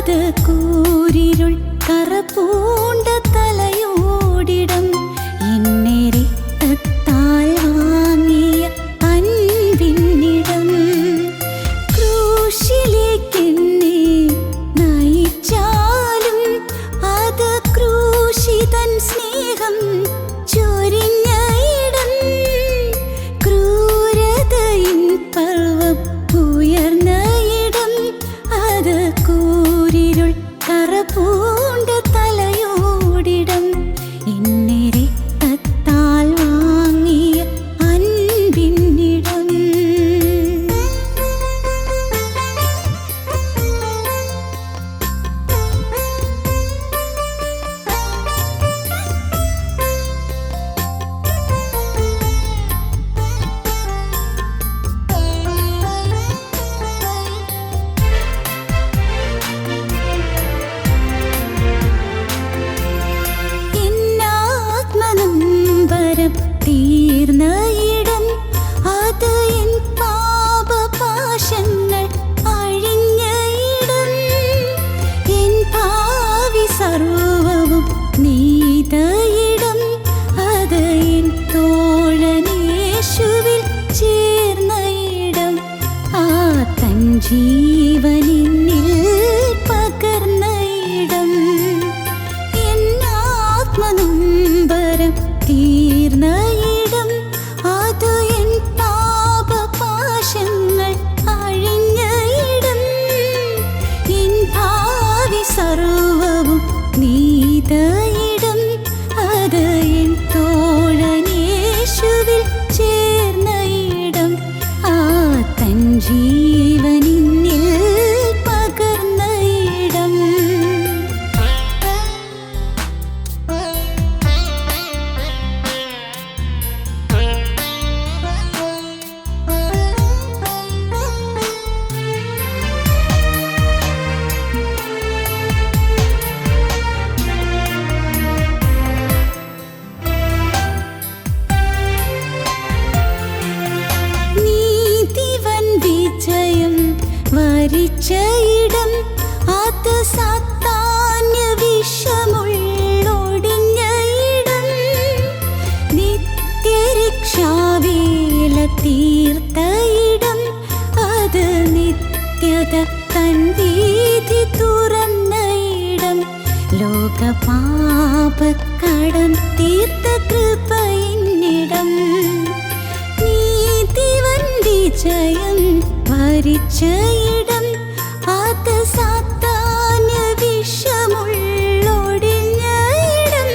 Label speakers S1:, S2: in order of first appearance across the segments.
S1: അത് കൂരിരുൾ കറപൂണ്ട തലയോടിടം എന്നെ രക്തത്താൽ വാങ്ങിയ അൻപിന്നിടം ക്രൂശിലേക്കെന്നെ നയിച്ചാലും അത് ക്രൂശിതൻ സ്നേഹം ചൊരിഞ്ഞ ഇടം ക്രൂരതയിൻ പർവ്വം ഉയർന്ന ഇടം അത് കൂരിരുൾ കറപൂണ്ട തലയോടിടം എന്നെ രക്തത്താൽ വാങ്ങിയ അൻപിന്നിടം എന്നാത്മനൊമ്പരം തീർന്ന ഇടം അത് എൻ പാപപാശങ്ങൾ അഴിഞ്ഞ ഇടം എൻ ഭാവി സർവവും നീത ഇടം അത് എൻ തോഴനേശുവിൽ ചേർന്ന ഇടം ആ തൻ ജീവനിന്നിൽ പകർന്ന ഇടം എന്നാത്മനൊമ്പരം തീർന്ന ഇടം അത് എൻ പാപപാശങ്ങൾ അഴിഞ്ഞ ഇടം എൻ ഭാവി സർവവും നീത ഇടം അത് എൻ തോഴനേശുവിൽ ചേർന്ന ഇടം ആ തൻ ജീവനിന്നിൽ പകർന്ന ഇടം നീതിവൻ വിജയം വരിച്ച ഇടം അത് സാത്താന്യ വിഷമുള്ളൊടിഞ്ഞ ഇടം നിത്യരക്ഷാവേല തീർത്ത ഇടം അത് നിത്യത തൻ വീഥി തുറന്ന ഇടം ലോകപാപക്കടം തീർത്ത കൃപയിന്നിടം നീതിവൻ വിജയം വരിച്ച ഇടം അത് സാത്താന്യ വിഷമുള്ളൊടിഞ്ഞ ഇടം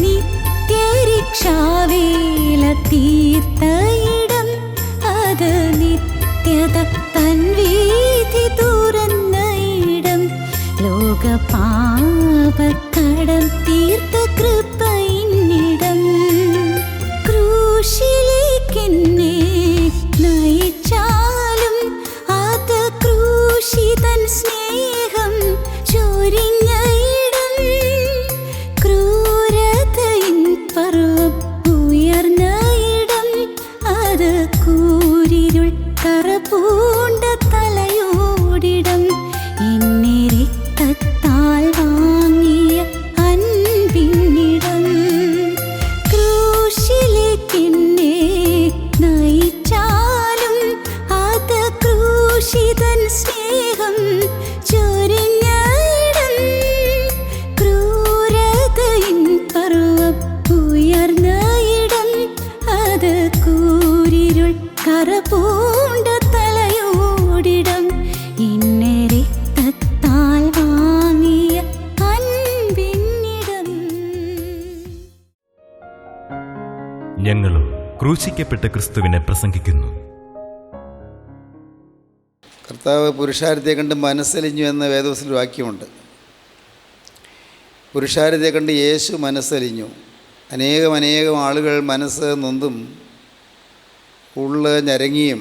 S1: നിത്യരക്ഷാവേല തീർത്ത ഇടം അത് നിത്യത തൻ വീഥി തുറന്ന ഇടം ലോകപാപക്കടം തീർത്ത കൃപയിന്നിടം ക്രൂശിലേക്കെന്നെ നയിച്ചാലും അത് ക്രൂശിതൻ സ്നേഹം ചൊരിഞ്ഞ ഇടം ക്രൂരതയിൻ പർവ്വം ഉയർന്ന ഇടം അത് കൂരിരുൾ കറപൂണ്ട തലയോടിടം എന്നെ രക്തത്താൽ വാങ്ങിയ അൻപിന്നിടം ക്രൂശിലേക്കെന്നെ നയിച്ചാലും അത് ക്രൂശിതൻ സ്നേഹം ചൊരിഞ്ഞ ഇടം ക്രൂരതയിൻ പർവ്വം ഉയർന്ന ഇടം അത് കൂരിരുൾ കറപൂണ്ട തലയോടിടം എന്നെ രക്തത്താൽ വാങ്ങിയ അൻപിന്നിടം
S2: ഞങ്ങളോ ക്രൂശിക്കപ്പെട്ട ക്രിസ്തുവിനെ പ്രസംഗിക്കുന്നു.
S3: കർത്താവ് പുരുഷാരത്തെ കണ്ട് മനസ്സലിഞ്ഞു എന്ന വേദവസ്തുവിൽ വാക്യമുണ്ട്. പുരുഷാരത്തെ കണ്ട് യേശു മനസ്സലിഞ്ഞു. അനേകം ആളുകൾ മനസ്സ് നൊന്തും ഉള്ള് ഞരങ്ങിയും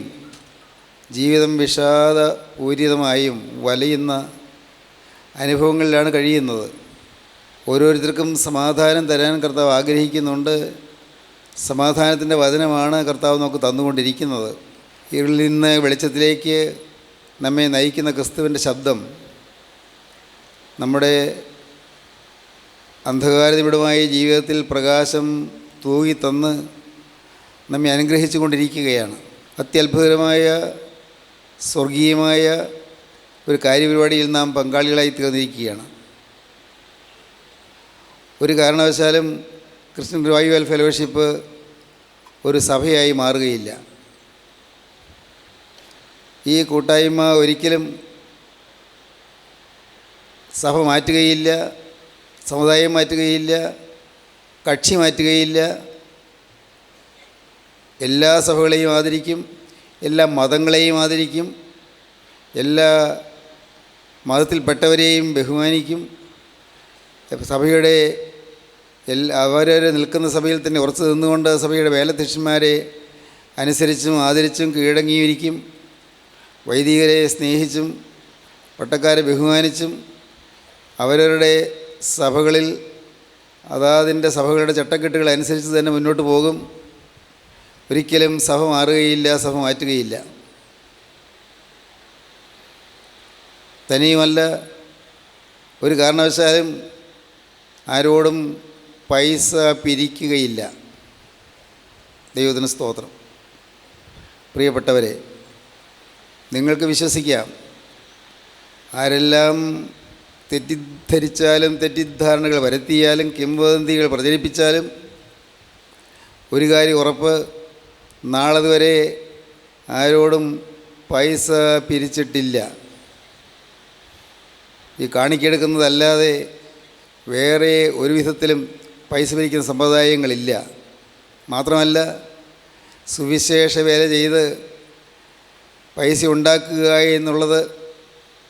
S3: ജീവിതം വിഷാദപൂരിതമായും വലയുന്ന അനുഭവങ്ങളിലാണ് കഴിയുന്നത്. ഓരോരുത്തർക്കും സമാധാനം തരാൻ കർത്താവ് ആഗ്രഹിക്കുന്നുണ്ട്. സമാധാനത്തിൻ്റെ വചനമാണ് കർത്താവ് നമുക്ക് നമ്മുടെ അന്ധകാരനിബിഡമായ ജീവിതത്തിൽ പ്രകാശം തൂകി തന്ന് നമ്മെ അനുഗ്രഹിച്ചു കൊണ്ടിരിക്കുകയാണ്. അത്യത്ഭുതകരമായ സ്വർഗീയമായ ഒരു കാര്യപരിപാടിയിൽ നാം പങ്കാളികളായി തീർന്നിരിക്കുകയാണ്. ഒരു കാരണവശാലും ക്രിസ്ത്യൻ റിവൈവൽ ഫെലോഷിപ്പ് ഒരു സഭയായി മാറുകയില്ല. ഈ കൂട്ടായ്മ ഒരിക്കലും സഭ മാറ്റുകയില്ല, സമുദായം മാറ്റുകയില്ല, കക്ഷി മാറ്റുകയില്ല. എല്ലാ സഭകളെയും ആദരിക്കും, എല്ലാ മതങ്ങളെയും ആദരിക്കും, എല്ലാ മതത്തിൽപ്പെട്ടവരെയും ബഹുമാനിക്കും. സഭയുടെ അവരവർ നിൽക്കുന്ന സഭയിൽ തന്നെ ഉറച്ചു നിന്നുകൊണ്ട് സഭയുടെ വേലധ്യക്ഷന്മാരെ അനുസരിച്ചും ആദരിച്ചും കീഴടങ്ങിയിരിക്കും. വൈദികരെ സ്നേഹിച്ചും പട്ടക്കാരെ ബഹുമാനിച്ചും അവരവരുടെ സഭകളിൽ അതാതിൻ്റെ സഭകളുടെ ചട്ടക്കെട്ടുകൾ അനുസരിച്ച് തന്നെ മുന്നോട്ട് പോകും. ഒരിക്കലും സഭ മാറുകയില്ല, സഭ മാറ്റുകയില്ല. തനിയുമല്ല, ഒരു കാരണവശാലും ആരോടും പൈസ പിരിക്കുകയില്ല. ദൈവത്തിന് സ്തോത്രം. പ്രിയപ്പെട്ടവരെ, നിങ്ങൾക്ക് വിശ്വസിക്കാം, ആരെല്ലാം തെറ്റിദ്ധരിച്ചാലും തെറ്റിദ്ധാരണകൾ വരുത്തിയാലും കിംവദന്തികൾ പ്രചരിപ്പിച്ചാലും ഒരു കാര്യം ഉറപ്പ്, നാളതുവരെ ആരോടും പൈസ പിരിച്ചിട്ടില്ല. ഈ കാണിക്കെടുക്കുന്നതല്ലാതെ വേറെ ഒരു വിധത്തിലും പൈസ പിരിക്കുന്ന സമ്പ്രദായങ്ങളില്ല. മാത്രമല്ല, സുവിശേഷ വേല ചെയ്ത് പൈസ ഉണ്ടാക്കുക എന്നുള്ളത്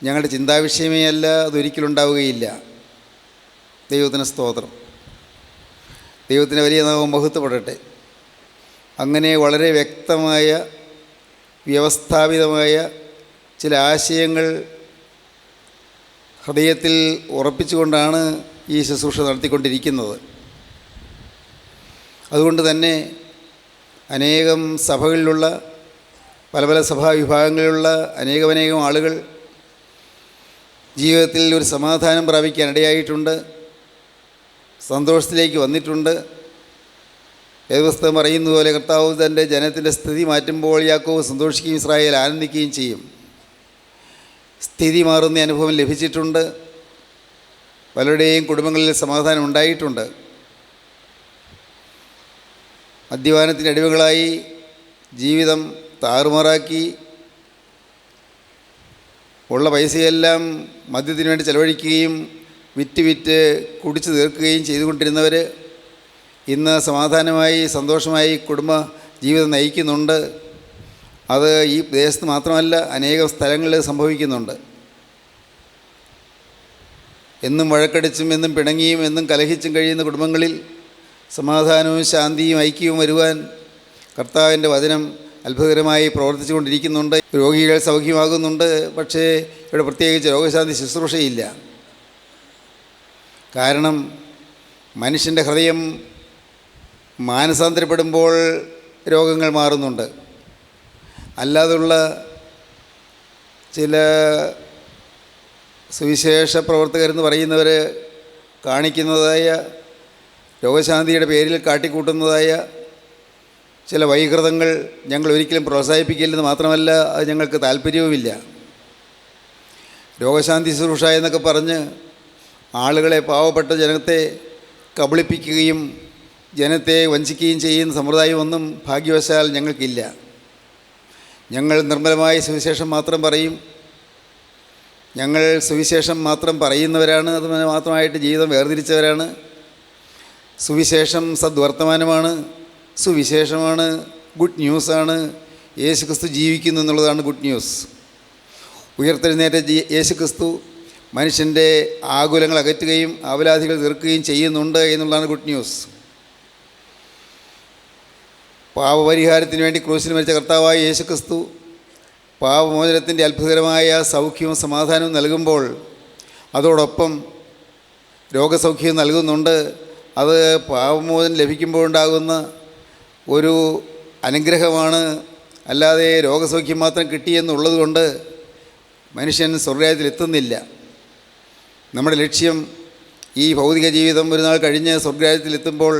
S3: ഞങ്ങളുടെ ചിന്താവിഷയമേ അല്ല, അതൊരിക്കലും ഉണ്ടാവുകയില്ല. ദൈവത്തിന് സ്തോത്രം. ദൈവത്തിൻ്റെ വലിയ നാമം മഹത്വപ്പെടട്ടെ. അങ്ങനെ വളരെ വ്യക്തമായ വ്യവസ്ഥാപിതമായ ചില ആശയങ്ങൾ ഹൃദയത്തിൽ ഉറപ്പിച്ചുകൊണ്ടാണ് ഈ ശുശ്രൂഷ നടത്തിക്കൊണ്ടിരിക്കുന്നത്. അതുകൊണ്ട് തന്നെ അനേകം സഭകളിലുള്ള പല പല സഭാവിഭാഗങ്ങളിലുള്ള അനേകം ആളുകൾ ജീവിതത്തിൽ ഒരു സമാധാനം പ്രാപിക്കാൻ ഇടയായിട്ടുണ്ട്, സന്തോഷത്തിലേക്ക് വന്നിട്ടുണ്ട്. വേദപുസ്തകം പറയുന്ന പോലെ കർത്താവ് തൻ്റെ ജനത്തിൻ്റെ സ്ഥിതി മാറ്റുമ്പോൾ യാക്കോബ് സന്തോഷിക്കുകയും ഇസ്രായേൽ ആനന്ദിക്കുകയും ചെയ്യും. സ്ഥിതി മാറുന്ന അനുഭവം ലഭിച്ചിട്ടുണ്ട്. പലരുടെയും കുടുംബങ്ങളിൽ സമാധാനം ഉണ്ടായിട്ടുണ്ട്. മദ്യപാനത്തിൻ്റെ അടിമകളായി ജീവിതം താറുമാറാക്കി ഉള്ള പൈസയെല്ലാം മദ്യത്തിന് വേണ്ടി ചെലവഴിക്കുകയും വിറ്റ് കുടിച്ചു തീർക്കുകയും ചെയ്തുകൊണ്ടിരുന്നവർ ഇന്ന് സമാധാനമായി സന്തോഷമായി കുടുംബ ജീവിതം നയിക്കുന്നുണ്ട്. അത് ഈ ദേശത്ത് മാത്രമല്ല, അനേകം സ്ഥലങ്ങളിൽ സംഭവിക്കുന്നുണ്ട്. എന്നും വഴക്കടിച്ചും എന്നും പിണങ്ങിയും എന്നും കലഹിച്ചും കഴിയുന്ന കുടുംബങ്ങളിൽ സമാധാനവും ശാന്തിയും ഐക്യവും വരുവാൻ കർത്താവിൻ്റെ വചനം അത്ഭുതകരമായി പ്രവർത്തിച്ചു കൊണ്ടിരിക്കുന്നുണ്ട്. രോഗികൾ സൗഖ്യമാകുന്നുണ്ട്. പക്ഷേ ഇവിടെ പ്രത്യേകിച്ച് രോഗശാന്തി ശുശ്രൂഷയില്ല. കാരണം മനുഷ്യൻ്റെ ഹൃദയം മാനസാന്തരപ്പെടുമ്പോൾ രോഗങ്ങൾ മാറുന്നുണ്ട്. അല്ലാതുള്ള ചില സുവിശേഷ പ്രവർത്തകരെന്ന് പറയുന്നവർ കാണിക്കുന്നതായ രോഗശാന്തിയുടെ പേരിൽ കാട്ടിക്കൂട്ടുന്നതായ ചില വൈകൃതങ്ങൾ ഞങ്ങൾ ഒരിക്കലും പ്രോത്സാഹിപ്പിക്കില്ലെന്ന് മാത്രമല്ല, അത് ഞങ്ങൾക്ക് താല്പര്യവുമില്ല. രോഗശാന്തി ശുശ്രൂഷ എന്നൊക്കെ പറഞ്ഞ് ആളുകളെ, പാവപ്പെട്ട ജനത്തെ കബളിപ്പിക്കുകയും ജനത്തെ വഞ്ചിക്കുകയും ചെയ്യുന്ന സമ്പ്രദായമൊന്നും ഭാഗ്യവശാൽ ഞങ്ങൾക്കില്ല. ഞങ്ങൾ നിർമ്മലമായ സുവിശേഷം മാത്രം പറയും. ഞങ്ങൾ സുവിശേഷം മാത്രം പറയുന്നവരാണ്. അത് മാത്രമായിട്ട് ജീവിതം വേർതിരിച്ചവരാണ്. സുവിശേഷം സദ്വർത്തമാനമാണ്, സുവിശേഷമാണ്, ഗുഡ് ന്യൂസാണ്. യേശുക്രിസ്തു ജീവിക്കുന്നു എന്നുള്ളതാണ് ഗുഡ് ന്യൂസ്. ഉയർത്തെഴുന്നേറ്റ യേശുക്രിസ്തു മനുഷ്യൻ്റെ ആകുലങ്ങൾ അകറ്റുകയും ആവലാധികൾ തീർക്കുകയും ചെയ്യുന്നുണ്ട് എന്നുള്ളതാണ് ഗുഡ് ന്യൂസ്. പാപപരിഹാരത്തിന് വേണ്ടി ക്രൂശിൽ മരിച്ച കർത്താവായ യേശുക്രിസ്തു പാപമോചനത്തിൻ്റെ അത്ഭുതകരമായ സൗഖ്യവും സമാധാനവും നൽകുമ്പോൾ അതോടൊപ്പം രോഗസൗഖ്യം നൽകുന്നുണ്ട്. അത് പാപമോചനം ലഭിക്കുമ്പോഴുണ്ടാകുന്ന ഒരു അനുഗ്രഹമാണ്. അല്ലാതെ രോഗസൗഖ്യം മാത്രം കിട്ടിയെന്നുള്ളത് കൊണ്ട് മനുഷ്യൻ സ്വർഗ്ഗരാജ്യത്തിൽ എത്തുന്നില്ല. നമ്മുടെ ലക്ഷ്യം ഈ ഭൗതിക ജീവിതം ഒരു നാൾ കഴിഞ്ഞ് സ്വർഗ്ഗരാജ്യത്തിലെത്തുമ്പോൾ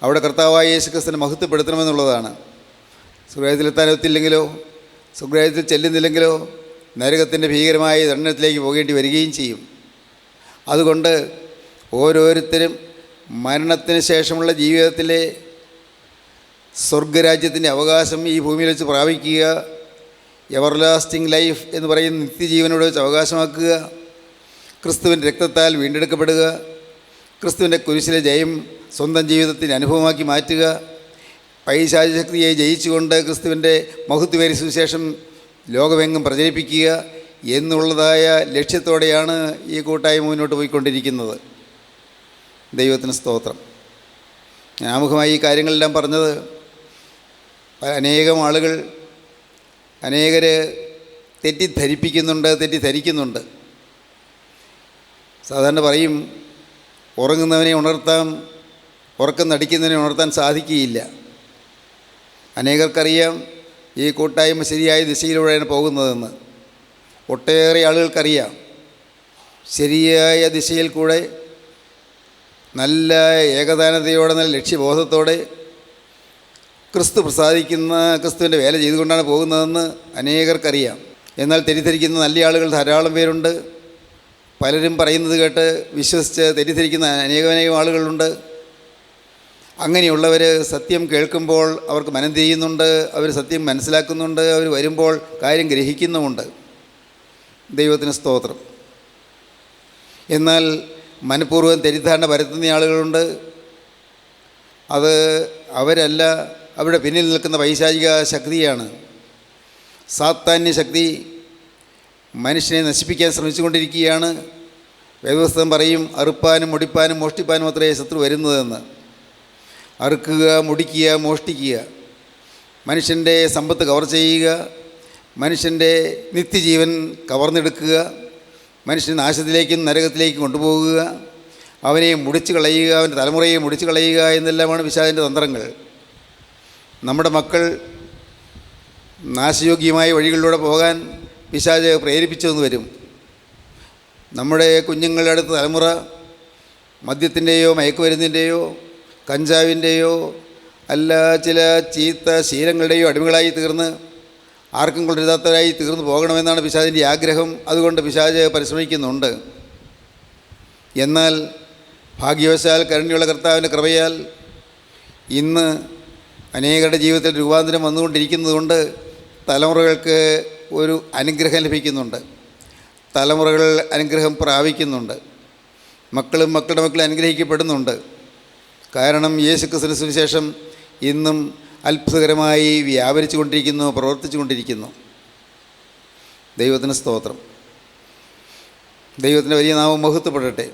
S3: അവിടെ കർത്താവായ യേശുക്രിസ്തുവിനെ മഹത്വപ്പെടുത്തണമെന്നുള്ളതാണ്. സ്വർഗ്ഗരാജ്യത്തിലെത്താനൊത്തില്ലെങ്കിലോ സ്വർഗ്ഗരാജ്യത്തിൽ ചെല്ലുന്നില്ലെങ്കിലോ നരകത്തിൻ്റെ ഭീകരമായ ദണ്ഡനത്തിലേക്ക് പോകേണ്ടി വരികയും ചെയ്യും. അതുകൊണ്ട് ഓരോരുത്തരും മരണത്തിന് ശേഷമുള്ള ജീവിതത്തിലെ സ്വർഗ്ഗരാജ്യത്തിൻ്റെ അവകാശം ഈ ഭൂമിയിൽ വെച്ച് പ്രാപിക്കുക, എവർലാസ്റ്റിംഗ് ലൈഫ് എന്ന് പറയുന്ന നിത്യജീവനോട് വെച്ച് അവകാശമാക്കുക, ക്രിസ്തുവിൻ്റെ രക്തത്താൽ വീണ്ടെടുക്കപ്പെടുക, ക്രിസ്തുവിൻ്റെ കുരിശിലെ ജയം സ്വന്തം ജീവിതത്തിന് അനുഭവമാക്കി മാറ്റുക, പൈശാചിക ശക്തിയെ ജയിച്ചുകൊണ്ട് ക്രിസ്തുവിൻ്റെ മഹത്വമേറിയ സുവിശേഷം ലോകമെങ്ങും പ്രചരിപ്പിക്കുക എന്നുള്ളതായ ലക്ഷ്യത്തോടെയാണ് ഈ കൂട്ടായ്മ മുന്നോട്ട് പോയിക്കൊണ്ടിരിക്കുന്നത്. ദൈവത്തിന് സ്തോത്രം. ഞാൻ ആമുഖമായി ഈ കാര്യങ്ങളെല്ലാം പറഞ്ഞത് അനേകം ആളുകൾ അനേകർ തെറ്റിദ്ധരിക്കുന്നുണ്ട്. സാധാരണ പറയും, ഉറങ്ങുന്നവനെ ഉണർത്താം, ഉറക്കം നടിക്കുന്നവനെ ഉണർത്താൻ സാധിക്കുകയില്ല. അനേകർക്കറിയാം ഈ കൂട്ടായ്മ ശരിയായ ദിശയിലൂടെയാണ് പോകുന്നതെന്ന്. ഒട്ടേറെ ആളുകൾക്കറിയാം ശരിയായ ദിശയിൽ കൂടെ നല്ല ഏകദാനതയോടെ, നല്ല ലക്ഷ്യബോധത്തോടെ ക്രിസ്തു പ്രസാദിക്കുന്ന ക്രിസ്തുവിൻ്റെ വേല ചെയ്തുകൊണ്ടാണ് പോകുന്നതെന്ന് അനേകർക്കറിയാം. എന്നാൽ തെറ്റിദ്ധരിക്കുന്ന നല്ല ആളുകൾ ധാരാളം പേരുണ്ട്. പലരും പറയുന്നത് കേട്ട് വിശ്വസിച്ച് തെറ്റിദ്ധരിക്കുന്ന അനേകം ആളുകളുണ്ട്. അങ്ങനെയുള്ളവർ സത്യം കേൾക്കുമ്പോൾ അവർക്ക് മനം തിരിയുന്നുണ്ട്, അവർ സത്യം മനസ്സിലാക്കുന്നുണ്ട്, അവർ വരുമ്പോൾ കാര്യം ഗ്രഹിക്കുന്നുമുണ്ട്. ദൈവത്തിന് സ്തോത്രം. എന്നാൽ മനഃപൂർവ്വം തെറ്റിദ്ധാരണ പരത്തുന്ന ആളുകളുണ്ട്. അത് അവരല്ല, അവരുടെ പിന്നിൽ നിൽക്കുന്ന പൈശാചിക ശക്തിയാണ്. സാത്താന്യ ശക്തി മനുഷ്യനെ നശിപ്പിക്കാൻ ശ്രമിച്ചുകൊണ്ടിരിക്കുകയാണ്. വേദപുസ്തകം പറയും, അറുപ്പാനും മുടിപ്പാനും മോഷ്ടിപ്പാനും അത്രേ ശത്രു വരുന്നതെന്ന്. അറുക്കുക, മുടിക്കുക, മോഷ്ടിക്കുക, മനുഷ്യൻ്റെ സമ്പത്ത് കവർ ചെയ്യുക, മനുഷ്യൻ്റെ നിത്യജീവൻ കവർന്നെടുക്കുക, മനുഷ്യൻ നാശത്തിലേക്കും നരകത്തിലേക്കും കൊണ്ടുപോകുക, അവനെ മുടിച്ചു കളയുക, അവൻ്റെ തലമുറയെ മുടിച്ചു കളയുക എന്നെല്ലാമാണ് പിശാചിൻ്റെ തന്ത്രങ്ങൾ. നമ്മുടെ മക്കൾ നാശയോഗ്യമായ വഴികളിലൂടെ പോകാൻ പിശാച് പ്രേരിപ്പിച്ചെന്ന് വരും. നമ്മുടെ കുഞ്ഞുങ്ങളുടെ അടുത്ത തലമുറ മദ്യത്തിൻ്റെയോ മയക്കുമരുന്നിൻ്റെയോ കഞ്ചാവിൻ്റെയോ അല്ല ചില ചീത്ത ശീലങ്ങളുടെയോ അടിമകളായി തീർന്ന് ആർക്കും കൊള്ളരുതാത്തവരായി തീർന്നു പോകണമെന്നാണ് പിശാചിൻ്റെ ആഗ്രഹം. അതുകൊണ്ട് പിശാച് പരിശ്രമിക്കുന്നുണ്ട്. എന്നാൽ ഭാഗ്യവശാൽ കരുണയുള്ള കർത്താവിൻ്റെ കൃപയാൽ ഇന്ന് അനേകരുടെ ജീവിതത്തിൽ രൂപാന്തരം വന്നുകൊണ്ടിരിക്കുന്നതുകൊണ്ട് തലമുറകൾക്ക് ഒരു അനുഗ്രഹം ലഭിക്കുന്നുണ്ട്. തലമുറകൾ അനുഗ്രഹം പ്രാപിക്കുന്നുണ്ട്. മക്കളും മക്കളുടെ മക്കളും അനുഗ്രഹിക്കപ്പെടുന്നുണ്ട്. കാരണം യേശുക്രിസ്തുവിന്റെ സുവിശേഷം ഇന്നും അത്ഭുതകരമായി വ്യാപരിച്ചു കൊണ്ടിരിക്കുന്നു, പ്രവർത്തിച്ചു കൊണ്ടിരിക്കുന്നു. ദൈവത്തിന് സ്തോത്രം. ദൈവത്തിൻ്റെ വലിയ നാമം മഹത്വപ്പെടട്ടെ.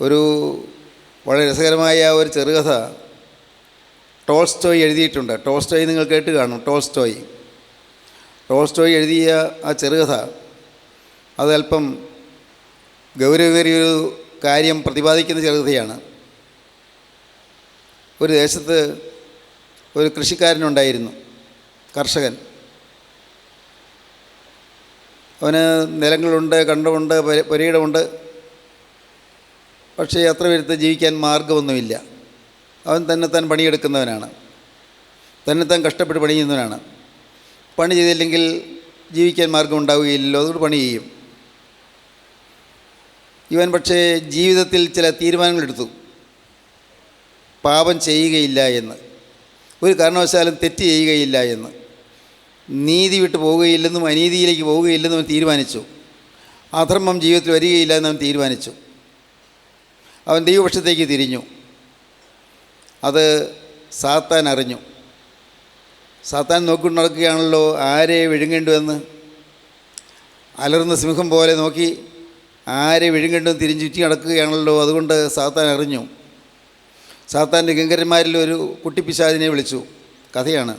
S3: ഒരു വളരെ രസകരമായ ഒരു ചെറുകഥ ടോൾസ്റ്റോയ് എഴുതിയിട്ടുണ്ട്. ടോൾസ്റ്റോയ് നിങ്ങൾ കേട്ട് കാണും. ടോൾസ്റ്റോയ് എഴുതിയ ആ ചെറുകഥ അത് അല്പം ഗൗരവമേറിയൊരു കാര്യം പ്രതിപാദിക്കുന്ന ചെറുകഥയാണ്. ഒരു ദേശത്ത് ഒരു കൃഷിക്കാരനുണ്ടായിരുന്നു, കർഷകൻ. അവന് നിലങ്ങളുണ്ട്, കണ്ടമുണ്ട്, പുരയിടമുണ്ട്. പക്ഷേ അത്ര പേരുത്ത് ജീവിക്കാൻ മാർഗമൊന്നുമില്ല. അവൻ തന്നെത്താൻ പണിയെടുക്കുന്നവനാണ്, തന്നെത്താൻ കഷ്ടപ്പെട്ട് പണി ചെയ്യുന്നവനാണ്. പണി ചെയ്തില്ലെങ്കിൽ ജീവിക്കാൻ മാർഗം ഉണ്ടാവുകയില്ലല്ലോ, അതുകൊണ്ട് പണി ചെയ്യും. ഇവൻ പക്ഷേ ജീവിതത്തിൽ ചില തീരുമാനങ്ങളെടുത്തു. പാപം ചെയ്യുകയില്ല എന്ന്, ഒരു കാരണവശാലും തെറ്റ് ചെയ്യുകയില്ല എന്ന്, നീതി വിട്ട് പോവുകയില്ലെന്നും അനീതിയിലേക്ക് പോവുകയില്ലെന്നും അവൻ തീരുമാനിച്ചു. അധർമ്മം ജീവിതത്തിൽ വരികയില്ല എന്ന് അവൻ തീരുമാനിച്ചു. അവൻ ദൈവപക്ഷത്തേക്ക് തിരിഞ്ഞു. അത് സാത്താൻ അറിഞ്ഞു. സാത്താൻ നോക്കിക്കൊണ്ട് നടക്കുകയാണല്ലോ ആരെ വിഴുങ്ങേണ്ടുവെന്ന്. അലറുന്ന സിംഹം പോലെ നോക്കി ആരെ വിഴുങ്ങേണ്ടുവെന്ന് തിരിഞ്ഞു ചുറ്റി നടക്കുകയാണല്ലോ. അതുകൊണ്ട് സാത്താൻ അറിഞ്ഞു. സാത്താൻ്റെ കിങ്കരന്മാരിൽ ഒരു കുട്ടിപ്പിശാചിനെ വിളിച്ചു. കഥയാണ്.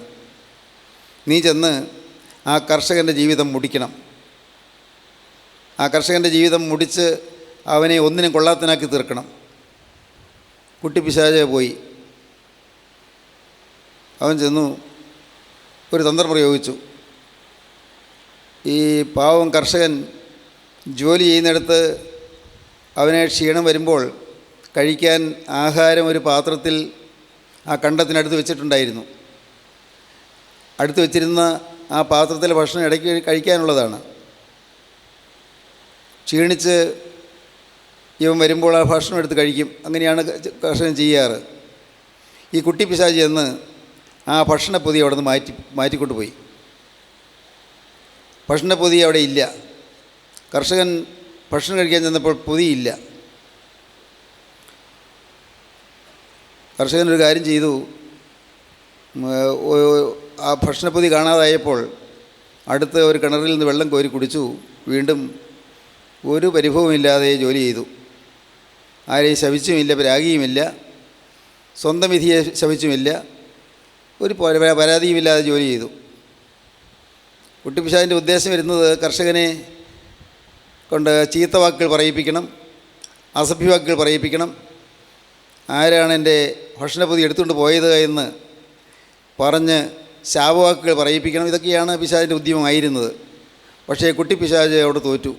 S3: നീ ചെന്ന് ആ കർഷകൻ്റെ ജീവിതം മുടിക്കണം. ആ കർഷകൻ്റെ ജീവിതം മുടിച്ച് അവനെ ഒന്നിനും കൊള്ളാത്തനാക്കി തീർക്കണം. കുട്ടിപ്പിശാച് പോയി. അവൻ ചെന്നു ഒരു തന്ത്രം പ്രയോഗിച്ചു. ഈ പാവം കർഷകൻ ജോലി ചെയ്യുന്നിടത്ത് അവന് ക്ഷീണം വരുമ്പോൾ കഴിക്കാൻ ആഹാരം ഒരു പാത്രത്തിൽ ആ കണ്ടത്തിനടുത്ത് വെച്ചിട്ടുണ്ടായിരുന്നു. അടുത്ത് വെച്ചിരുന്ന ആ പാത്രത്തിലെ ഭക്ഷണം ഇടയ്ക്ക് കഴിക്കാനുള്ളതാണ്. ക്ഷീണിച്ച് ഇവൻ വരുമ്പോൾ ആ ഭക്ഷണം എടുത്ത് കഴിക്കും. അങ്ങനെയാണ് കർഷകൻ ചെയ്യാറ്. ഈ കുട്ടി പിശാചി എന്ന് ആ ഭക്ഷണപ്പൊതി അവിടെ നിന്ന് മാറ്റിക്കൊണ്ട് പോയി. ഭക്ഷണപ്പൊതി അവിടെ ഇല്ല. കർഷകൻ ഭക്ഷണം കഴിക്കാൻ ചെന്നപ്പോൾ പൊതിയില്ല. കർഷകനൊരു കാര്യം ചെയ്തു. ആ ഭക്ഷണപ്പൊതി കാണാതായപ്പോൾ അടുത്ത ഒരു കിണറിൽ നിന്ന് വെള്ളം കോരി കുടിച്ചു. വീണ്ടും ഒരു പരിഭവമില്ലാതെ ജോലി ചെയ്തു. ആരെയും ശപിച്ചുമില്ല, പരാതിയുമില്ല, സ്വന്തം വിധിയെ ശപിച്ചുമില്ല, ഒരു പരാതിയുമില്ലാതെ ജോലി ചെയ്തു. കുട്ടിപ്പിശാചിൻ്റെ ഉദ്ദേശം വരുന്നത് കർഷകനെ കൊണ്ട് ചീത്ത വാക്കുകൾ പറയിപ്പിക്കണം, അസഭ്യവാക്കുകൾ പറയിപ്പിക്കണം, ആരാണ് എൻ്റെ ഭക്ഷണപ്പൊതി എടുത്തുകൊണ്ട് പോയത് എന്ന് പറഞ്ഞ് ശാപവാക്കുകൾ പറയിപ്പിക്കണം. ഇതൊക്കെയാണ് പിശാചിൻ്റെ ഉദ്യമമായിരുന്നത്. പക്ഷേ കുട്ടിപ്പിശാച് അവിടെ തോറ്റു.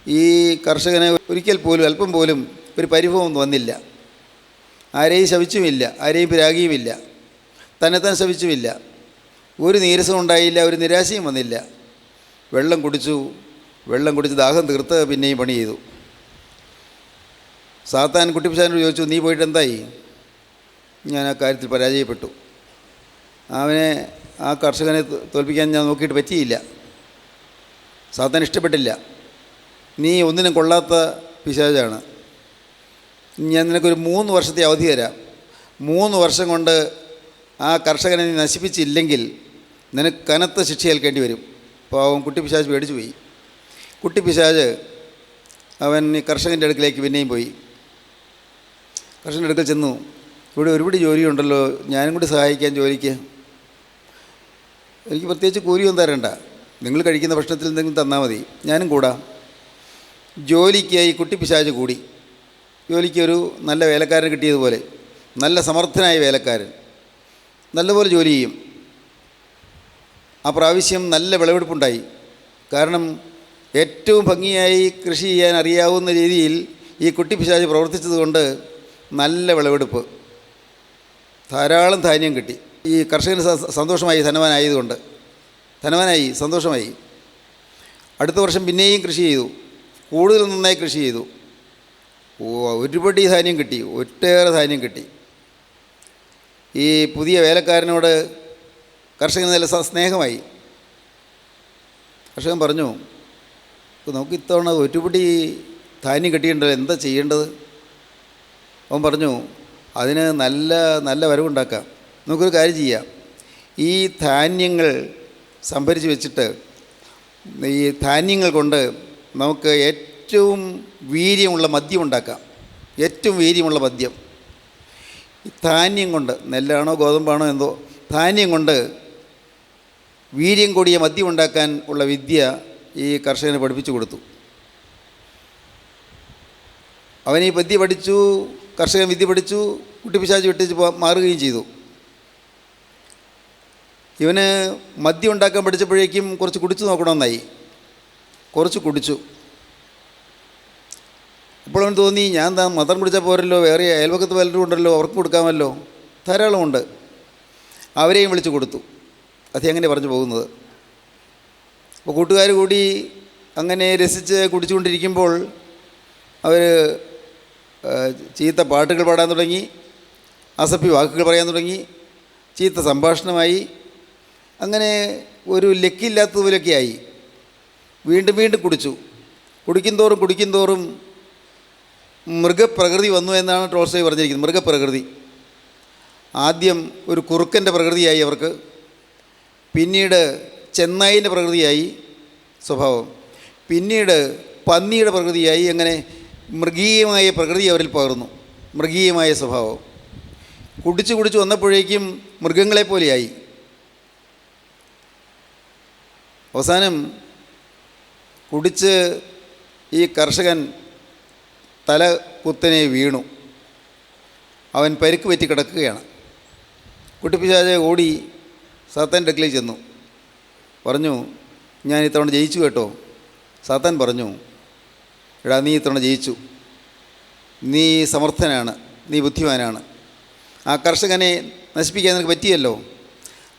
S3: ഈ കർഷകനെ ഒരിക്കൽ പോലും അല്പം പോലും ഒരു പരിഭവം വന്നില്ല. ആരെയും ശപിച്ചുമില്ല, ആരെയും പരാതിയുമില്ല, തന്നെത്താൻ ശപിച്ചുമില്ല. ഒരു നീരസവും ഉണ്ടായില്ല, ഒരു നിരാശയും വന്നില്ല. വെള്ളം കുടിച്ച് ദാഹം തീർത്ത് പിന്നെയും പണി ചെയ്തു. സാത്താൻ കുട്ടിപ്പിശാചിനോട് ചോദിച്ചു, നീ പോയിട്ട് എന്തായി? ഞാൻ ആ കാര്യത്തിൽ പരാജയപ്പെട്ടു. ആ കർഷകനെ തോൽപ്പിക്കാൻ ഞാൻ നോക്കിയിട്ട് പറ്റിയില്ല. സാത്താൻ ഇഷ്ടപ്പെട്ടില്ല. നീ ഒന്നിനും കൊള്ളാത്ത പിശാചാണ്. ഞാൻ നിനക്കൊരു 3 വർഷത്തെ അവധി തരാം. 3 വർഷം കൊണ്ട് ആ കർഷകനെ നീ നശിപ്പിച്ചില്ലെങ്കിൽ നിനക്ക് കനത്ത ശിക്ഷ ഏൽക്കേണ്ടി വരും. പാവം കുട്ടിപ്പിശാച് പേടിച്ചു പോയി. കുട്ടിപ്പിശാച് അവൻ ഈ കർഷകൻ്റെ അടുക്കിലേക്ക് പിന്നെയും പോയി. കർഷകൻ്റെ അടുക്കൽ ചെന്നു. ഇവിടെ ഒരുപാട് ജോലിയുണ്ടല്ലോ, ഞാനും കൂടി സഹായിക്കാൻ ജോലിക്ക്. എനിക്ക് പ്രത്യേകിച്ച് കൂലിയൊന്നും തരണ്ട, നിങ്ങൾ കഴിക്കുന്ന ഭക്ഷണത്തിൽ എന്തെങ്കിലും തന്നാൽ മതി, ഞാനും കൂടാം. ജോലിക്ക് ഈ കുട്ടിപ്പിശാച് കൂടി. ജോലിക്ക് ഒരു നല്ല വേലക്കാരൻ കിട്ടിയതുപോലെ, നല്ല സമർത്ഥനായ വേലക്കാരൻ, നല്ലപോലെ ജോലി ചെയ്യും. ആ പ്രാവശ്യം നല്ല വിളവെടുപ്പുണ്ടായി. കാരണം ഏറ്റവും ഭംഗിയായി കൃഷി ചെയ്യാൻ അറിയാവുന്ന രീതിയിൽ ഈ കുട്ടിപ്പിശാച് പ്രവർത്തിച്ചതുകൊണ്ട് നല്ല വിളവെടുപ്പ്, ധാരാളം ധാന്യം കിട്ടി. ഈ കർഷകന് സന്തോഷമായി, ധനവാനായി സന്തോഷമായി. അടുത്ത വർഷം പിന്നെയും കൃഷി ചെയ്തു, കൂടുതൽ നന്നായി കൃഷി ചെയ്തു. ഒരുപടി ധാന്യം കിട്ടി, ഒട്ടേറെ ധാന്യം കിട്ടി. ഈ പുതിയ വേലക്കാരനോട് കർഷകന് നല്ല സ്നേഹമായി. കർഷകൻ പറഞ്ഞു, നമുക്ക് ഇത്തവണ ഒരുപടി ധാന്യം കിട്ടിയിട്ടുണ്ടല്ലോ, എന്താ ചെയ്യേണ്ടത്? അവൻ പറഞ്ഞു, അതിന് നല്ല വരവുണ്ടാക്കാം. നമുക്കൊരു കാര്യം ചെയ്യാം. ഈ ധാന്യങ്ങൾ സംഭരിച്ച് വെച്ചിട്ട് ഈ ധാന്യങ്ങൾ കൊണ്ട് നമുക്ക് ഏറ്റവും വീര്യമുള്ള മദ്യം ഉണ്ടാക്കാം. ഏറ്റവും വീര്യമുള്ള മദ്യം ഈ ധാന്യം കൊണ്ട്, നെല്ലാണോ ഗോതമ്പാണോ എന്തോ, ധാന്യം കൊണ്ട് വീര്യം കൂടിയ മദ്യം ഉണ്ടാക്കാൻ ഉള്ള വിദ്യ ഈ കർഷകന് പഠിപ്പിച്ചു കൊടുത്തു. അവൻ ഈ വിദ്യ പഠിച്ചു, കർഷകൻ വിദ്യ പഠിച്ചു, കുട്ടിപ്പിശാച് വിട്ടിച്ച് മാറുകയും ചെയ്തു. ഇവന് മദ്യം ഉണ്ടാക്കാൻ പഠിച്ചപ്പോഴേക്കും കുറച്ച് കുടിച്ചു നോക്കണമെന്നായി. കുറച്ച് കുടിച്ചു. അപ്പോൾ അവന് തോന്നി, ഞാൻ മാത്രം കുടിച്ചാൽ പോരല്ലോ, വേറെ അയൽവക്കത്ത് പലരും ഉണ്ടല്ലോ, അവർക്ക് കൊടുക്കാമല്ലോ, ധാരാളമുണ്ട്. അവരെയും വിളിച്ചു കൊടുത്തു. അത് അങ്ങനെ പറഞ്ഞു പോകുന്നത്. അപ്പോൾ കൂട്ടുകാർ കൂടി അങ്ങനെ രസിച്ച് കുടിച്ചുകൊണ്ടിരിക്കുമ്പോൾ അവർ ചീത്ത പാട്ടുകൾ പാടാൻ തുടങ്ങി, അസഭ്യ വാക്കുകൾ പറയാൻ തുടങ്ങി, ചീത്ത സംഭാഷണമായി. അങ്ങനെ ഒരു ലക്കില്ലാത്തതുപോലെയൊക്കെ ആയി. വീണ്ടും വീണ്ടും കുടിക്കും തോറും മൃഗപ്രകൃതി വന്നു എന്നാണ് ടോൾസ്റ്റോയ് പറഞ്ഞിരിക്കുന്നത്. മൃഗപ്രകൃതി. ആദ്യം ഒരു കുറുക്കൻ്റെ പ്രകൃതിയായി അവർക്ക്, പിന്നീട് ചെന്നായിൻ്റെ പ്രകൃതിയായി സ്വഭാവം, പിന്നീട് പന്നിയുടെ പ്രകൃതിയായി. അങ്ങനെ മൃഗീയമായ പ്രകൃതി അവരിൽ പകർന്നു, മൃഗീയമായ സ്വഭാവം. കുടിച്ച് വന്നപ്പോഴേക്കും മൃഗങ്ങളെപ്പോലെയായി. അവസാനം കുടിച്ച് ഈ കർഷകൻ തല കുത്തനെ വീണു. അവൻ പരിക്ക് പറ്റി കിടക്കുകയാണ്. കുട്ടിപ്പിശാച് ഓടി സാത്താൻ്റെ അടുക്കലേക്ക് ചെന്നു. പറഞ്ഞു, ഞാൻ ഇത്തവണ ജയിച്ചു കേട്ടോ, സാത്താൻ പറഞ്ഞു, എടാ നീ ഇത്തവണ ജയിച്ചു, നീ സമർത്ഥനാണ്, നീ ബുദ്ധിമാനാണ്, ആ കർഷകനെ നശിപ്പിക്കാൻ നിനക്ക് പറ്റിയല്ലോ,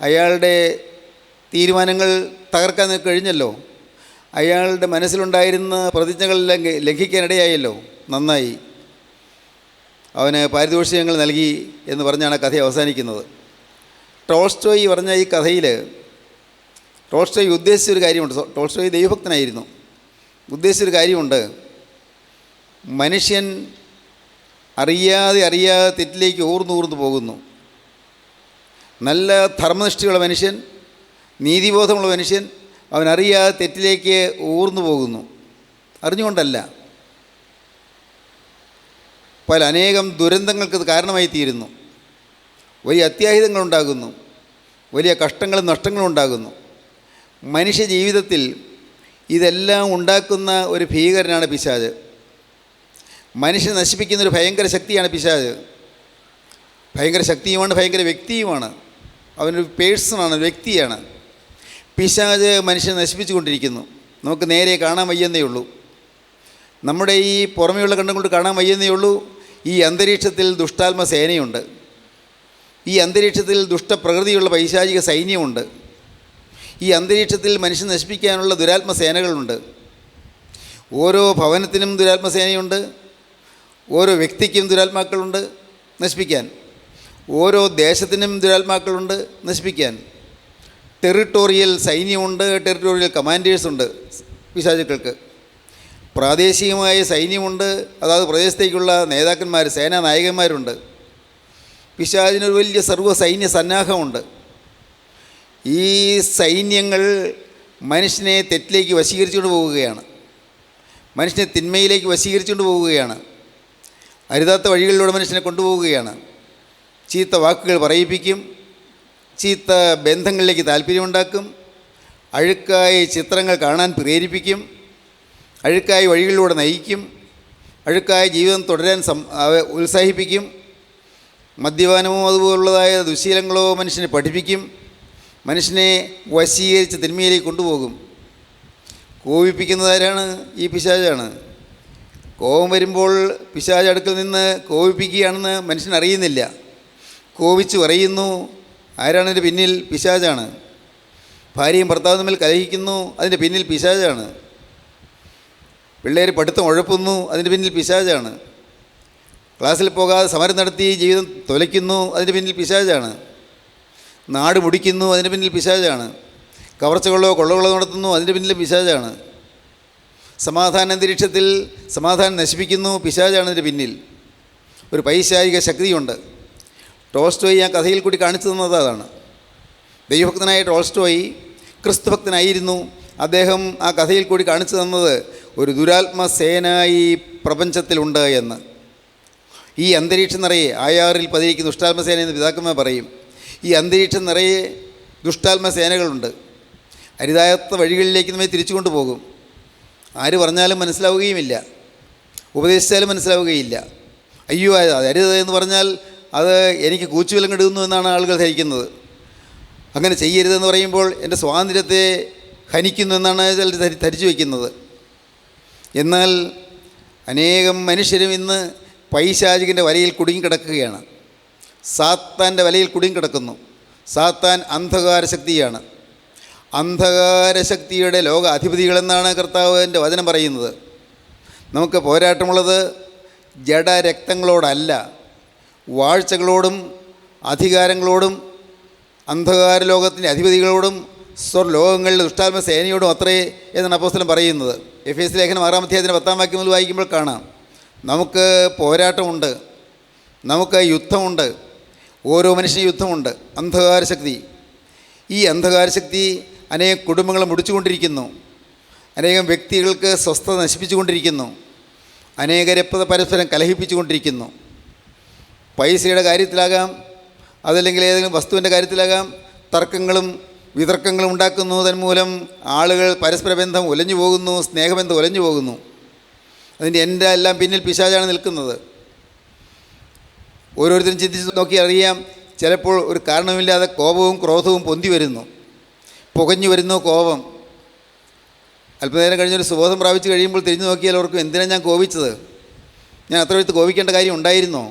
S3: അയാളുടെ തീരുമാനങ്ങൾ തകർക്കാൻ നിനക്ക് കഴിഞ്ഞല്ലോ, അയാളുടെ മനസ്സിലുണ്ടായിരുന്ന പ്രതിജ്ഞകളെല്ലാം ലംഘിക്കാനിടയായല്ലോ, നന്നായി, അവന് പാരിതോഷികങ്ങൾ നൽകി എന്ന് പറഞ്ഞാണ് കഥ അവസാനിക്കുന്നത്. ടോൾസ്റ്റോയി പറഞ്ഞ ഈ കഥയിൽ ടോൾസ്റ്റോയി ഉദ്ദേശിച്ചൊരു കാര്യമുണ്ട്. ടോൾസ്റ്റോയി ദൈവഭക്തനായിരുന്നു. ഉദ്ദേശിച്ചൊരു കാര്യമുണ്ട്. മനുഷ്യൻ അറിയാതെ തെറ്റിലേക്ക് ഊർന്നു പോകുന്നു. നല്ല ധർമ്മനിഷ്ഠയുള്ള മനുഷ്യൻ, നീതിബോധമുള്ള മനുഷ്യൻ, അവനറിയാതെ തെറ്റിലേക്ക് ഊർന്നു പോകുന്നു. അറിഞ്ഞുകൊണ്ടല്ല. അനേകം ദുരന്തങ്ങൾക്ക് കാരണമായി തീരുന്നു. വലിയ അത്യാഹിതങ്ങളുണ്ടാകുന്നു, വലിയ കഷ്ടങ്ങളും നഷ്ടങ്ങളും ഉണ്ടാകുന്നു. മനുഷ്യ ജീവിതത്തിൽ ഇതെല്ലാം ഉണ്ടാക്കുന്ന ഒരു ഭീകരനാണ് പിശാച്. മനുഷ്യനെ നശിപ്പിക്കുന്നൊരു ഭയങ്കര ശക്തിയാണ് പിശാച്. ഭയങ്കര ശക്തിയുമാണ്, ഭയങ്കര വ്യക്തിയുമാണ്. അവനൊരു പേഴ്സണാണ്, വ്യക്തിയാണ്. പിശാച് മനുഷ്യനെ നശിപ്പിച്ചു കൊണ്ടിരിക്കുന്നു. നമുക്ക് നേരെ കാണാൻ വയ്യെന്നേ ഉള്ളൂ. നമ്മുടെ ഈ പുറമെയുള്ള കണ്ടും കൊണ്ട് കാണാൻ വയ്യെന്നേ ഉള്ളൂ. ഈ അന്തരീക്ഷത്തിൽ ദുഷ്ടാത്മ സേനയുണ്ട്. ഈ അന്തരീക്ഷത്തിൽ ദുഷ്ടപ്രകൃതിയുള്ള പൈശാചിക സൈന്യമുണ്ട്. ഈ അന്തരീക്ഷത്തിൽ മനുഷ്യൻ നശിപ്പിക്കാനുള്ള ദുരാത്മ സേനകളുണ്ട്. ഓരോ ഭവനത്തിനും ദുരാത്മസേനയുണ്ട്, ഓരോ വ്യക്തിക്കും ദുരാത്മാക്കളുണ്ട് നശിപ്പിക്കാൻ, ഓരോ ദേശത്തിനും ദുരാത്മാക്കളുണ്ട് നശിപ്പിക്കാൻ. ടെറിട്ടോറിയൽ സൈന്യമുണ്ട്, ടെറിട്ടോറിയൽ കമാൻഡേഴ്സുണ്ട് പിശാചുക്കൾക്ക്. പ്രാദേശികമായ സൈന്യമുണ്ട്, അതായത് പ്രദേശത്തേക്കുള്ള നേതാക്കന്മാർ, സേനാ നായകന്മാരുണ്ട്. പിശാചിനൊരു വലിയ സർവ്വ സൈന്യ സന്നാഹമുണ്ട്. ഈ സൈന്യങ്ങൾ മനുഷ്യനെ തെറ്റിലേക്ക് വശീകരിച്ചുകൊണ്ട് പോവുകയാണ്, മനുഷ്യനെ തിന്മയിലേക്ക് വശീകരിച്ചുകൊണ്ട് പോവുകയാണ്, അരുതാത്ത വഴികളിലൂടെ മനുഷ്യനെ കൊണ്ടുപോവുകയാണ്. ചീത്ത വാക്കുകൾ പറയിപ്പിക്കും, ചീത്ത ബന്ധങ്ങളിലേക്ക് താല്പര്യമുണ്ടാക്കും, അഴുക്കായ ചിത്രങ്ങൾ കാണാൻ പ്രേരിപ്പിക്കും, അഴുക്കായ വഴികളിലൂടെ നയിക്കും, അഴുക്കായ ജീവിതം തുടരാൻ ഉത്സാഹിപ്പിക്കും. മദ്യപാനമോ അതുപോലുള്ളതായ ദുശീലങ്ങളോ മനുഷ്യനെ പഠിപ്പിക്കും, മനുഷ്യനെ വശീകരിച്ച് തിന്മയിലേക്ക് കൊണ്ടുപോകും. കോപിപ്പിക്കുന്നതാരാണ്? ഈ പിശാചാണ്. കോപം വരുമ്പോൾ പിശാച് അടുക്കൽ നിന്ന് കോപിപ്പിക്കുകയാണെന്ന് മനുഷ്യൻ അറിയുന്നില്ല. കോപിച്ച് പറയുന്നു. ആരാണ് ഇതിൻ്റെ പിന്നിൽ? പിശാചാണ്. ഭാര്യയും ഭർത്താവും തമ്മിൽ കലഹിക്കുന്നു, അതിൻ്റെ പിന്നിൽ പിശാചാണ്. പിള്ളേർ പഠിത്തം ഉഴപ്പുന്നു, അതിൻ്റെ പിന്നിൽ പിശാചാണ്. ക്ലാസ്സിൽ പോകാതെ സമരം നടത്തി ജീവിതം തുലയ്ക്കുന്നു, അതിൻ്റെ പിന്നിൽ പിശാചാണ്. നാട് മുടിക്കുന്നു, അതിൻ്റെ പിന്നിൽ പിശാചാണ്. കവർച്ചകളോ കൊള്ളകളോ നടത്തുന്നു, അതിൻ്റെ പിന്നിൽ പിശാചാണ്. സമാധാന അന്തരീക്ഷത്തിൽ സമാധാനം നശിപ്പിക്കുന്നു, പിശാചാണ് അതിൻ്റെ പിന്നിൽ. ഒരു പൈശാചിക ശക്തിയുണ്ട്. ടോൾസ്റ്റോയി ആ കഥയിൽ കൂടി കാണിച്ചു തന്നത് അതാണ്. ദൈവഭക്തനായ ടോൾസ്റ്റോയി ക്രിസ്തുഭക്തനായിരുന്നു. അദ്ദേഹം ആ കഥയിൽ കൂടി കാണിച്ചു തന്നത് ഒരു ദുരാത്മസേന ഈ പ്രപഞ്ചത്തിലുണ്ട് എന്ന്. ഈ അന്തരീക്ഷം നിറയെ ആയാറിൽ പതിയിരിക്കുന്ന ദുഷ്ടാത്മസേന എന്ന് പിതാക്കന്മാർ പറയും. ഈ അന്തരീക്ഷം നിറയെ ദുഷ്ടാത്മസേനകളുണ്ട്. അരുതാത്ത വഴികളിലേക്ക് നമ്മെ തിരിച്ചു കൊണ്ടുപോകും. ആര് പറഞ്ഞാലും മനസ്സിലാവുകയുമില്ല, ഉപദേശിച്ചാലും മനസ്സിലാവുകയില്ല. അയ്യോ അത് അരുത് എന്ന് പറഞ്ഞാൽ അത് എനിക്ക് കൂച്ചുവിലം കിടുന്നു എന്നാണ് ആളുകൾ ധരിക്കുന്നത്. അങ്ങനെ ചെയ്യരുതെന്ന് പറയുമ്പോൾ എൻ്റെ സ്വാതന്ത്ര്യത്തെ ഹനിക്കുന്നു എന്നാണ് ചിലർ ധരിച്ചു വയ്ക്കുന്നത്. എന്നാൽ അനേകം മനുഷ്യരും ഇന്ന് പൈശാചികൻ്റെ വലയിൽ കുടുങ്ങിക്കിടക്കുകയാണ്. സാത്താൻ്റെ വലയിൽ കുടുങ്ങിക്കിടക്കുന്നു. സാത്താൻ അന്ധകാര ശക്തിയാണ്. അന്ധകാരശക്തിയുടെ ലോക അധിപതികളെന്നാണ് കർത്താവിൻ്റെ വചനം പറയുന്നത്. നമുക്ക് പോരാട്ടമുള്ളത് ജഡരക്തങ്ങളോടല്ല, വാഴ്ചകളോടും അധികാരങ്ങളോടും അന്ധകാര ലോകത്തിൻ്റെ അധിപതികളോടും സ്വർലോകങ്ങളിലെ ദുഷ്ടാത്മ സേനയോടും അത്രേ എന്നാണ് അപ്പോസ്തലൻ പറയുന്നത്. എഫേസ്യ ലേഖനം 6-ാം അധ്യായത്തിൻ്റെ 10-ാം വാക്യം മുതൽ വായിക്കുമ്പോൾ കാണാം. നമുക്ക് പോരാട്ടമുണ്ട്, നമുക്ക് യുദ്ധമുണ്ട്, ഓരോ മനുഷ്യനും യുദ്ധമുണ്ട്. അന്ധകാരശക്തി, ഈ അന്ധകാരശക്തി അനേകം കുടുംബങ്ങളെ മുടിച്ചുകൊണ്ടിരിക്കുന്നു, അനേകം വ്യക്തികൾക്ക് സ്വസ്ഥത നശിപ്പിച്ചുകൊണ്ടിരിക്കുന്നു, അനേകരെ പരസ്പരം കലഹിപ്പിച്ചുകൊണ്ടിരിക്കുന്നു. പൈസയുടെ കാര്യത്തിലാകാം, അതല്ലെങ്കിൽ ഏതെങ്കിലും വസ്തുവിൻ്റെ കാര്യത്തിലാകാം, തർക്കങ്ങളും വിതർക്കങ്ങളും ഉണ്ടാക്കുന്നു. തന്മൂലം ആളുകൾ പരസ്പര ബന്ധം ഉലഞ്ഞു പോകുന്നു, സ്നേഹബന്ധം ഉലഞ്ഞു പോകുന്നു. അതിൻ്റെ എല്ലാം പിന്നിൽ പിശാചാണ് നിൽക്കുന്നത്. ഓരോരുത്തരും ചിന്തിച്ച് നോക്കി അറിയാം. ചിലപ്പോൾ ഒരു കാരണവുമില്ലാതെ കോപവും ക്രോധവും പൊന്തി വരുന്നു, പുകഞ്ഞു വരുന്നു കോപം. അല്പനേരം കഴിഞ്ഞൊരു സുബോധം പ്രാപിച്ച് കഴിയുമ്പോൾ തിരിഞ്ഞു നോക്കിയാൽ ഓർക്കും, എന്തിനാണ് ഞാൻ കോപിച്ചത്? ഞാൻ അത്ര അടുത്ത് കോപിക്കേണ്ട കാര്യം ഉണ്ടായിരുന്നോ?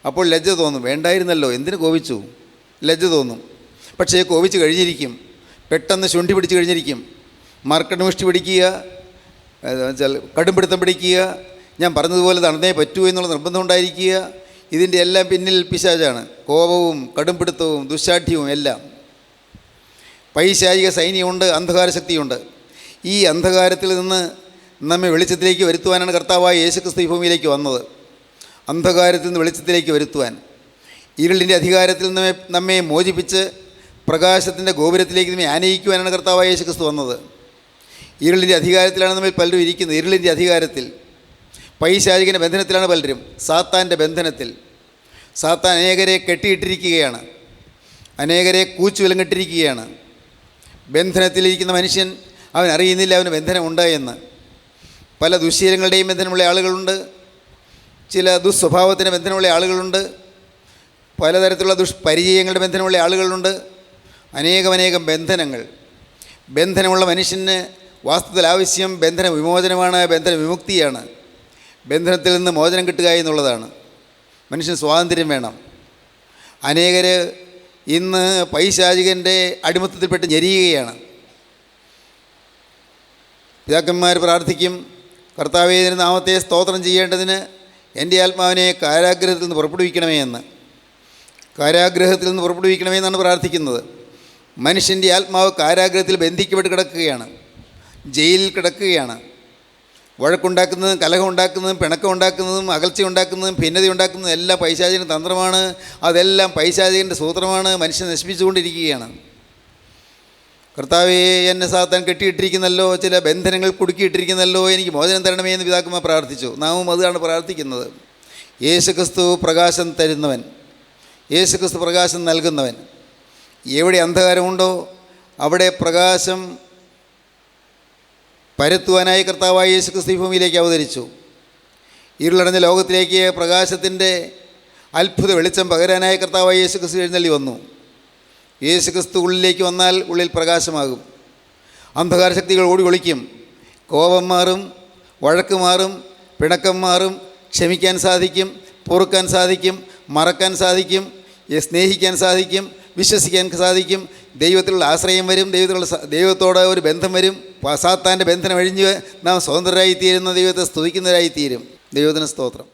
S3: അപ്പോൾ ലജ്ജ തോന്നും, വേണ്ടായിരുന്നല്ലോ, എന്തിനു കോപിച്ചു? ലജ്ജ തോന്നും. പക്ഷേ കോപിച്ച് കഴിഞ്ഞിരിക്കും, പെട്ടെന്ന് ശുണ്ഠി പിടിച്ച് കഴിഞ്ഞിരിക്കും. മാർക്കടമുഷ്ടി പിടിക്കുക, കടുംപിടുത്തം പിടിക്കുക, ഞാൻ പറഞ്ഞതുപോലെ നടന്നേ പറ്റൂ എന്നുള്ള നിർബന്ധം ഉണ്ടായിരിക്കുക. ഇതിൻ്റെ എല്ലാം പിന്നിൽ പിശാചാണ്. കോപവും കടുംപിടുത്തവും ദുശ്ശാഠ്യവും എല്ലാം. പൈശാചിക സൈന്യമുണ്ട്, അന്ധകാര ശക്തിയുണ്ട്. ഈ അന്ധകാരത്തിൽ നിന്ന് നമ്മെ വെളിച്ചത്തിലേക്ക് വരുത്തുവാനാണ് കർത്താവായ യേശുക്രിസ്തു ഈ ഭൂമിയിലേക്ക് വന്നത്. അന്ധകാരത്തിൽ നിന്ന് വെളിച്ചത്തിലേക്ക് വരുത്തുവാൻ, ഇരുളിൻ്റെ അധികാരത്തിൽ നിന്ന് നമ്മെ മോചിപ്പിച്ച് പ്രകാശത്തിൻ്റെ ഗോപുരത്തിലേക്ക് നമ്മെ ആനയിക്കുവാനാണ് കർത്താവായ യേശുക്രിസ്തു വന്നത്. ഇരുളിൻ്റെ അധികാരത്തിലാണ് നമ്മിൽ പലരും ഇരിക്കുന്നത്. ഇരുളിൻ്റെ അധികാരത്തിൽ, പൈശാചികൻ്റെ ബന്ധനത്തിലാണ് പലരും. സാത്താൻ്റെ ബന്ധനത്തിൽ. സാത്താൻ അനേകരെ കെട്ടിയിട്ടിരിക്കുകയാണ്, അനേകരെ കൂച്ചുവിലങ്ങിട്ടിരിക്കുകയാണ്. ബന്ധനത്തിലിരിക്കുന്ന മനുഷ്യൻ അവൻ അറിയുന്നില്ല അവന് ബന്ധനമുണ്ട് എന്ന്. പല ദുശ്ശീലങ്ങളുടെയും ബന്ധനമുള്ള ആളുകളുണ്ട്, ചില ദുസ്വഭാവത്തിൻ്റെ ബന്ധനമുള്ള ആളുകളുണ്ട്, പലതരത്തിലുള്ള ദുഷ്പരിചയങ്ങളുടെ ബന്ധനമുള്ള ആളുകളുണ്ട്. അനേകം ബന്ധനങ്ങൾ. ബന്ധനമുള്ള മനുഷ്യന് വാസ്തവത്തിൽ ആവശ്യം ബന്ധന വിമോചനമാണ്, ബന്ധന വിമുക്തിയാണ്. ബന്ധനത്തിൽ നിന്ന് മോചനം കിട്ടുക എന്നുള്ളതാണ്. മനുഷ്യന് സ്വാതന്ത്ര്യം വേണം. അനേകർ ഇന്ന് പൈശാചികൻ്റെ അടിമത്തത്തിൽപ്പെട്ട് ഞെരിയുകയാണ്. പിതാക്കന്മാർ പ്രാർത്ഥിക്കും, കർത്താവേ നിന്റെ നാമത്തെ സ്തോത്രം ചെയ്യേണ്ടതിന് എൻ്റെ ആത്മാവിനെ കാരാഗ്രഹത്തിൽ നിന്ന് പുറപ്പെടുവിക്കണമേ എന്ന്. കാരാഗ്രഹത്തിൽ നിന്ന് പുറപ്പെടുവിക്കണമേ എന്നാണ് പ്രാർത്ഥിക്കുന്നത്. മനുഷ്യൻ്റെ ആത്മാവ് കാരാഗ്രഹത്തിൽ ബന്ധിക്കപ്പെട്ട് കിടക്കുകയാണ്, ജയിലിൽ കിടക്കുകയാണ്. വഴക്കുണ്ടാക്കുന്നതും കലഹം ഉണ്ടാക്കുന്നതും പിണക്കം ഉണ്ടാക്കുന്നതും അകൽച്ച ഉണ്ടാക്കുന്നതും ഭിന്നത ഉണ്ടാക്കുന്നതും എല്ലാം പൈശാചികൻ്റെ തന്ത്രമാണ്. അതെല്ലാം പൈശാചികൻ്റെ സൂത്രമാണ്. മനുഷ്യനെ നശിപ്പിച്ചുകൊണ്ടിരിക്കുകയാണ്. കർത്താവേ എന്നെ സാത്താൻ കെട്ടിയിട്ടിരിക്കുന്നല്ലോ, ചില ബന്ധനങ്ങൾ കുടുക്കിയിട്ടിരിക്കുന്നല്ലോ, എനിക്ക് മോചനം തരണമേ എന്ന് പിതാക്കന്മാർ പ്രാർത്ഥിച്ചു. നാമും അതാണ് പ്രാർത്ഥിക്കുന്നത്. യേശുക്രിസ്തു പ്രകാശം തരുന്നവൻ, യേശുക്രിസ്തു പ്രകാശം നൽകുന്നവൻ. എവിടെ അന്ധകാരമുണ്ടോ അവിടെ പ്രകാശം പരത്തുവാനായി കർത്താവായ യേശുക്രിസ്തു ഭൂമിയിലേക്ക് അവതരിച്ചു. ഇരുളടഞ്ഞ ലോകത്തിലേക്ക് പ്രകാശത്തിൻ്റെ അത്ഭുത വെളിച്ചം പകരാനായി കർത്താവായ യേശുക്രിസ്തു എഴുന്നള്ളി വന്നു. യേശുക്രിസ്തു ഉള്ളിലേക്ക് വന്നാൽ ഉള്ളിൽ പ്രകാശമാകും. അന്ധകാര ശക്തികൾ ഓടി ഒളിക്കും. കോപം മാറും, വഴക്ക് മാറും, പിണക്കം മാറും. ക്ഷമിക്കാൻ സാധിക്കും, പൊറുക്കാൻ സാധിക്കും, മറക്കാൻ സാധിക്കും, സ്നേഹിക്കാൻ സാധിക്കും, വിശ്വസിക്കാൻ സാധിക്കും. ദൈവത്തിലുള്ള ആശ്രയം വരും, ദൈവത്തോട് ഒരു ബന്ധം വരും. സാത്താൻ്റെ ബന്ധനം അഴിഞ്ഞ് നാം സ്വതന്ത്രരായിത്തീരുന്ന ദൈവത്തെ സ്തുതിക്കുന്നവരായിത്തീരും. ദൈവത്തിന് സ്തോത്രം.